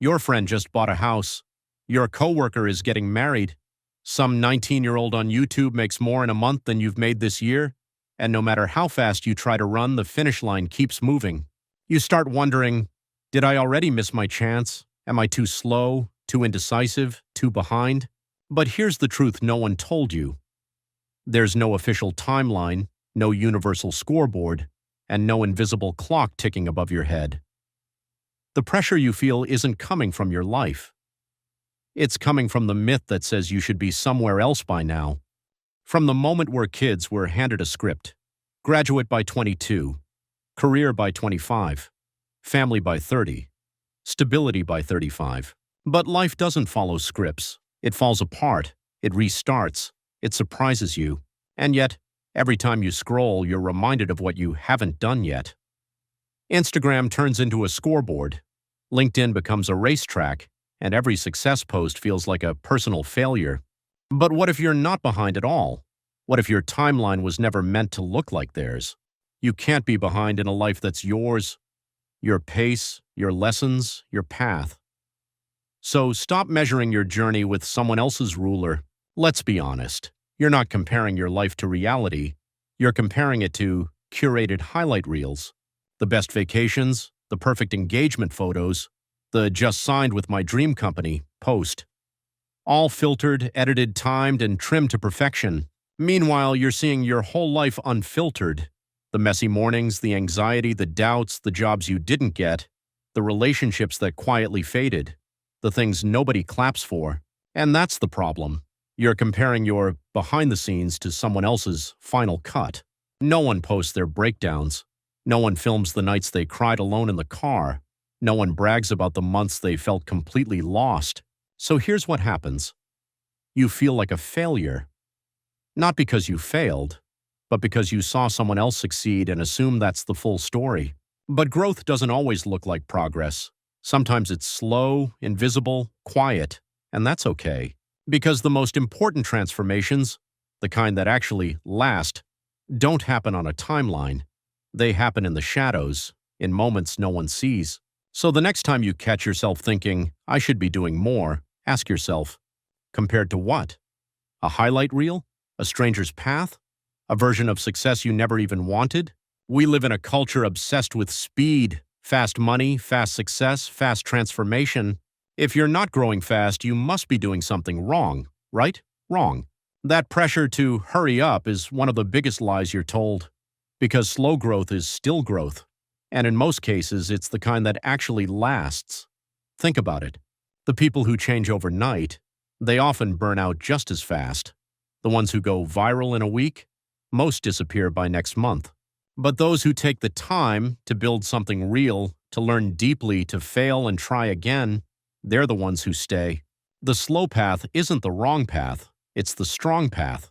Your friend just bought a house. Your coworker is getting married. Some 19-year-old on YouTube makes more in a month than you've made this year. And no matter how fast you try to run, the finish line keeps moving. You start wondering, did I already miss my chance? Am I too slow, too indecisive, too behind? But here's the truth no one told you. There's no official timeline, no universal scoreboard, and no invisible clock ticking above your head. The pressure you feel isn't coming from your life. It's coming from the myth that says you should be somewhere else by now. From the moment we're kids, we're handed a script. Graduate by 22, career by 25, family by 30, stability by 35. But life doesn't follow scripts. It falls apart, it restarts, it surprises you. And yet, every time you scroll, you're reminded of what you haven't done yet. Instagram turns into a scoreboard. LinkedIn becomes a racetrack, and every success post feels like a personal failure. But what if you're not behind at all? What if your timeline was never meant to look like theirs? You can't be behind in a life that's yours, your pace, your lessons, your path. So stop measuring your journey with someone else's ruler. Let's be honest. You're not comparing your life to reality. You're comparing it to curated highlight reels, the best vacations, the perfect engagement photos, the just signed with my dream company post. All filtered, edited, timed, and trimmed to perfection. Meanwhile, you're seeing your whole life unfiltered. The messy mornings, the anxiety, the doubts, the jobs you didn't get, the relationships that quietly faded, the things nobody claps for. And that's the problem. You're comparing your behind the scenes to someone else's final cut. No one posts their breakdowns. No one films the nights they cried alone in the car. No one brags about the months they felt completely lost. So here's what happens. You feel like a failure. Not because you failed, but because you saw someone else succeed and assume that's the full story. But growth doesn't always look like progress. Sometimes it's slow, invisible, quiet, and that's okay. Because the most important transformations, the kind that actually last, don't happen on a timeline. They happen in the shadows, in moments no one sees. So the next time you catch yourself thinking, I should be doing more, ask yourself, compared to what? A highlight reel? A stranger's path? A version of success you never even wanted? We live in a culture obsessed with speed, fast money, fast success, fast transformation. If you're not growing fast, you must be doing something wrong, right? Wrong. That pressure to hurry up is one of the biggest lies you're told. Because slow growth is still growth. And in most cases, it's the kind that actually lasts. Think about it. The people who change overnight, they often burn out just as fast. The ones who go viral in a week, most disappear by next month. But those who take the time to build something real, to learn deeply, to fail and try again, they're the ones who stay. The slow path isn't the wrong path, it's the strong path.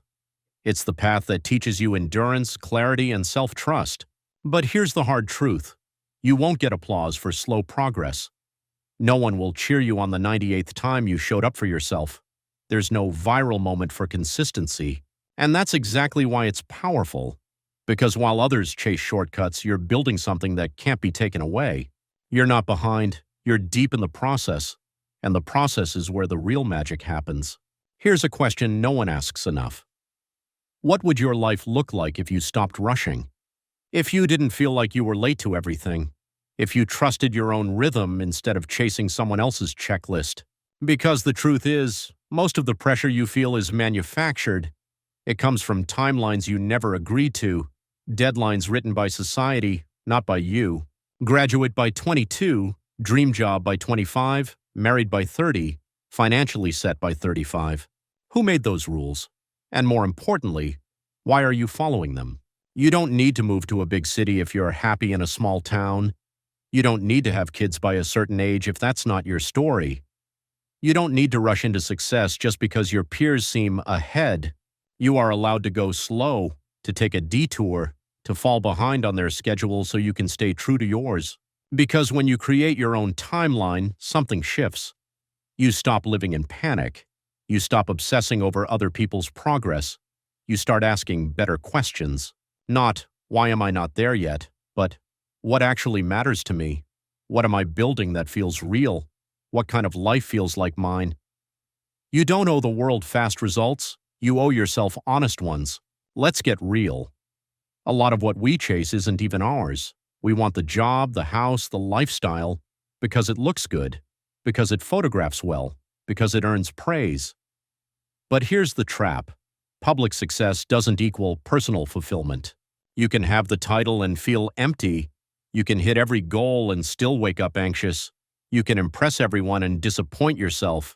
It's the path that teaches you endurance, clarity, and self-trust. But here's the hard truth. You won't get applause for slow progress. No one will cheer you on the 98th time you showed up for yourself. There's no viral moment for consistency. And that's exactly why it's powerful. Because while others chase shortcuts, you're building something that can't be taken away. You're not behind, you're deep in the process. And the process is where the real magic happens. Here's a question no one asks enough. What would your life look like if you stopped rushing? If you didn't feel like you were late to everything? If you trusted your own rhythm instead of chasing someone else's checklist? Because the truth is, most of the pressure you feel is manufactured. It comes from timelines you never agreed to, deadlines written by society, not by you. Graduate by 22, dream job by 25, married by 30, financially set by 35. Who made those rules? And more importantly, why are you following them? You don't need to move to a big city if you're happy in a small town. You don't need to have kids by a certain age if that's not your story. You don't need to rush into success just because your peers seem ahead. You are allowed to go slow, to take a detour, to fall behind on their schedule so you can stay true to yours. Because when you create your own timeline, something shifts. You stop living in panic. You stop obsessing over other people's progress. You start asking better questions. Not, why am I not there yet? But, what actually matters to me? What am I building that feels real? What kind of life feels like mine? You don't owe the world fast results. You owe yourself honest ones. Let's get real. A lot of what we chase isn't even ours. We want the job, the house, the lifestyle, because it looks good, because it photographs well, because it earns praise. But here's the trap. Public success doesn't equal personal fulfillment. You can have the title and feel empty. You can hit every goal and still wake up anxious. You can impress everyone and disappoint yourself.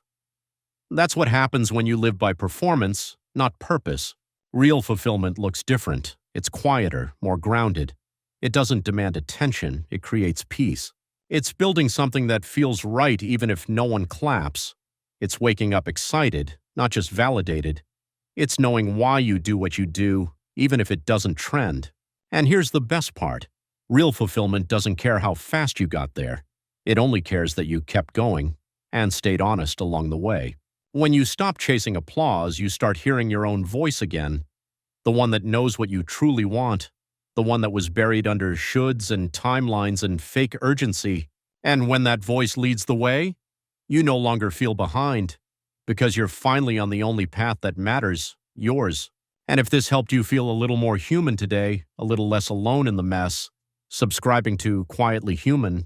That's what happens when you live by performance, not purpose. Real fulfillment looks different. It's quieter, more grounded. It doesn't demand attention, it creates peace. It's building something that feels right even if no one claps. It's waking up excited, not just validated. It's knowing why you do what you do, even if it doesn't trend. And here's the best part. Real fulfillment doesn't care how fast you got there. It only cares that you kept going and stayed honest along the way. When you stop chasing applause, you start hearing your own voice again. The one that knows what you truly want. The one that was buried under shoulds and timelines and fake urgency. And when that voice leads the way, you no longer feel behind, because you're finally on the only path that matters, yours. And if this helped you feel a little more human today, a little less alone in the mess, subscribing to Quietly Human